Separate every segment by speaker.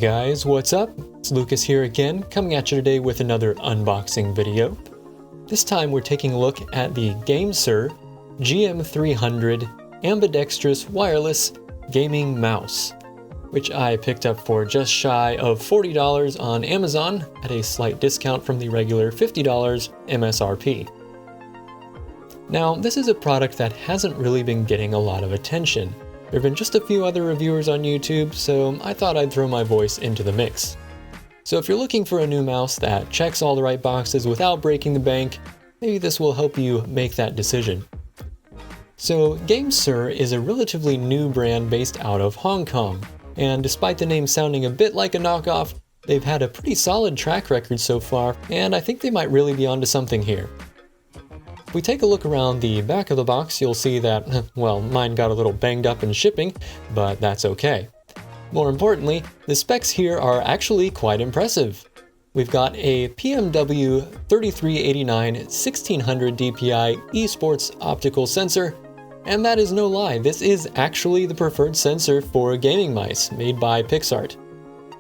Speaker 1: guys, what's up? It's Lucas here again, coming at you today with another unboxing video. This time we're taking a look at the GameSir GM300 ambidextrous wireless gaming mouse, which I picked up for just shy of $40 on Amazon at a slight discount from the regular $50 MSRP. Now, this is a product that hasn't really been getting a lot of attention. There have been just a few other reviewers on YouTube, so I thought I'd throw my voice into the mix. So if you're looking for a new mouse that checks all the right boxes without breaking the bank, maybe this will help you make that decision. So GameSir is a relatively new brand based out of Hong Kong, and despite the name sounding a bit like a knockoff, they've had a pretty solid track record so far, and I think they might really be onto something here. If we take a look around the back of the box, you'll see that, well, mine got a little banged up in shipping, but that's okay. More importantly, the specs here are actually quite impressive. We've got a PMW 3389 1600 DPI eSports optical sensor, and that is no lie, this is actually the preferred sensor for gaming mice made by PixArt.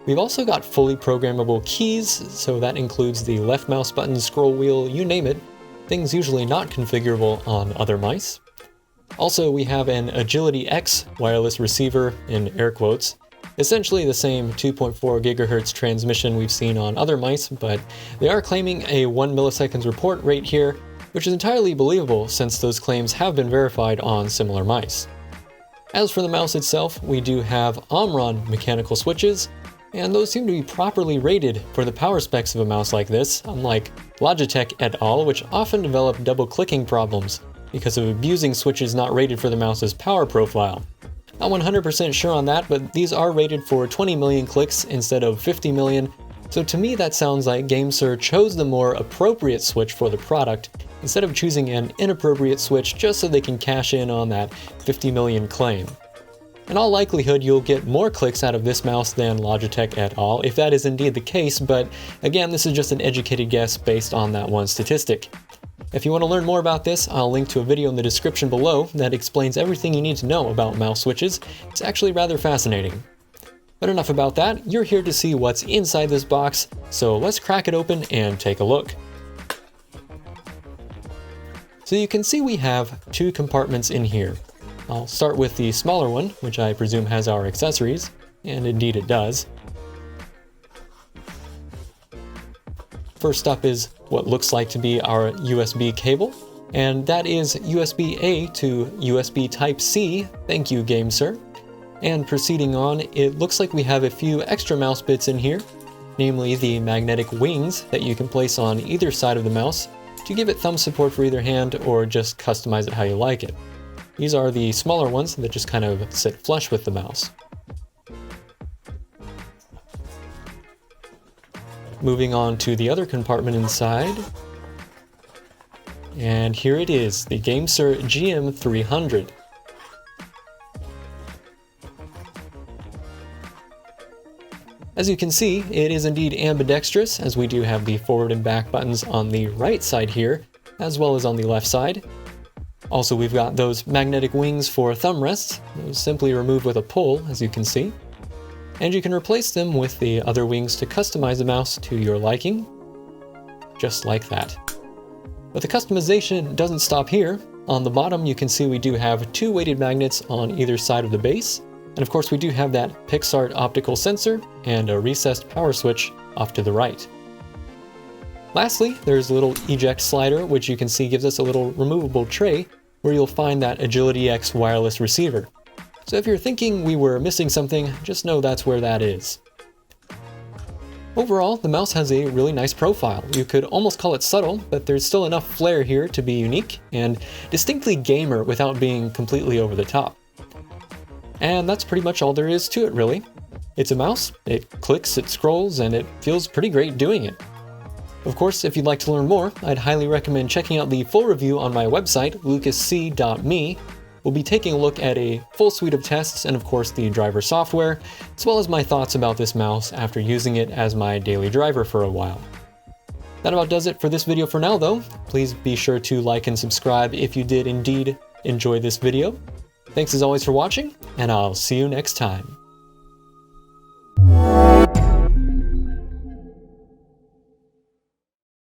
Speaker 1: We've also got fully programmable keys, so that includes the left mouse button, scroll wheel, you name it. Things usually not configurable on other mice. Also, we have an Agility X wireless receiver, in air quotes. Essentially the same 2.4 GHz transmission we've seen on other mice, but they are claiming a 1 milliseconds report rate here, which is entirely believable since those claims have been verified on similar mice. As for the mouse itself, we do have Omron mechanical switches, and those seem to be properly rated for the power specs of a mouse like this, unlike Logitech et al., which often develop double-clicking problems because of abusing switches not rated for the mouse's power profile. Not 100% sure on that, but these are rated for 20 million clicks instead of 50 million, so to me that sounds like GameSir chose the more appropriate switch for the product, instead of choosing an inappropriate switch just so they can cash in on that 50 million claim. In all likelihood, you'll get more clicks out of this mouse than Logitech et al., if that is indeed the case, but again, this is just an educated guess based on that one statistic. If you want to learn more about this, I'll link to a video in the description below that explains everything you need to know about mouse switches. It's actually rather fascinating. But enough about that, you're here to see what's inside this box, so let's crack it open and take a look. So you can see we have two compartments in here. I'll start with the smaller one, which I presume has our accessories, and indeed it does. First up is what looks like to be our USB cable, and that is USB-A to USB Type-C, thank you GameSir. And proceeding on, it looks like we have a few extra mouse bits in here, namely the magnetic wings that you can place on either side of the mouse to give it thumb support for either hand or just customize it how you like it. These are the smaller ones that just kind of sit flush with the mouse. Moving on to the other compartment inside. And here it is, the GameSir GM300. As you can see, it is indeed ambidextrous, as we do have the forward and back buttons on the right side here, as well as on the left side. Also, we've got those magnetic wings for thumb rests, those simply removed with a pull, as you can see. And you can replace them with the other wings to customize the mouse to your liking, just like that. But the customization doesn't stop here. On the bottom, you can see we do have two weighted magnets on either side of the base, and of course we do have that PixArt optical sensor and a recessed power switch off to the right. Lastly, there's a little eject slider, which you can see gives us a little removable tray where you'll find that Agility X wireless receiver. So if you're thinking we were missing something, just know that's where that is. Overall, the mouse has a really nice profile. You could almost call it subtle, but there's still enough flair here to be unique and distinctly gamer without being completely over the top. And that's pretty much all there is to it, really. It's a mouse, it clicks, it scrolls, and it feels pretty great doing it. Of course, if you'd like to learn more, I'd highly recommend checking out the full review on my website, lucasc.me. We'll be taking a look at a full suite of tests and of course the driver software, as well as my thoughts about this mouse after using it as my daily driver for a while. That about does it for this video for now though. Please be sure to like and subscribe if you did indeed enjoy this video. Thanks as always for watching, and I'll see you next time.